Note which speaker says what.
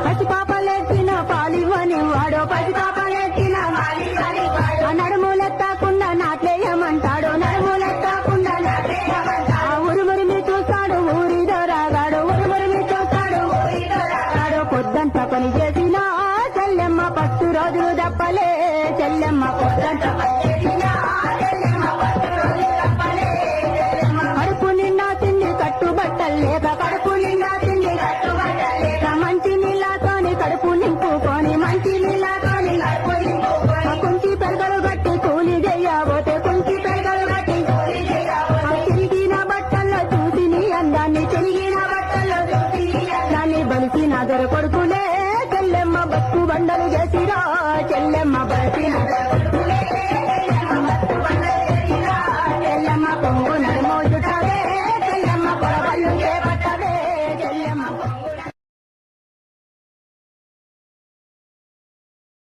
Speaker 1: పసిపాపలెత్తిన పాలివని వాడో పసిపాపలెత్తిన నడుములెత్తకుండా నాట్లేయమంటాడు నడుములెత్తకుండా ఉరుమురిమి చూస్తాడు ఊరిదో రాగాడు ఉరుమురిమి చూస్తాడు పొద్దంత పని చేసిన చెల్లెమ్మ పత్తు రోజులు దప్పలే చెల్లెమ్మ పొద్దంత పని చేసిన కడుపు నిండా తిండి కట్టుబట్టలు లేక కడుపు నిండా తిండి కట్టుబట్టలేక మంచి నీళ్ళతోని కడుపు నింపుకొని మంచి నీళ్ళతోని కుంటి పెరగలు గట్టి కూలి చెయ్యబోతే కుంటి పెరగలు గట్టి తిరిగిన బట్టల్లో చూసి నీ అందాన్ని తిరిగిన బట్టల్లో చూసి దాన్ని బలిసిన దొర కొడుకులే చెల్లెమ్మ బతుకు బండలు చేసిరా చెల్లెమ్మ బలిసిన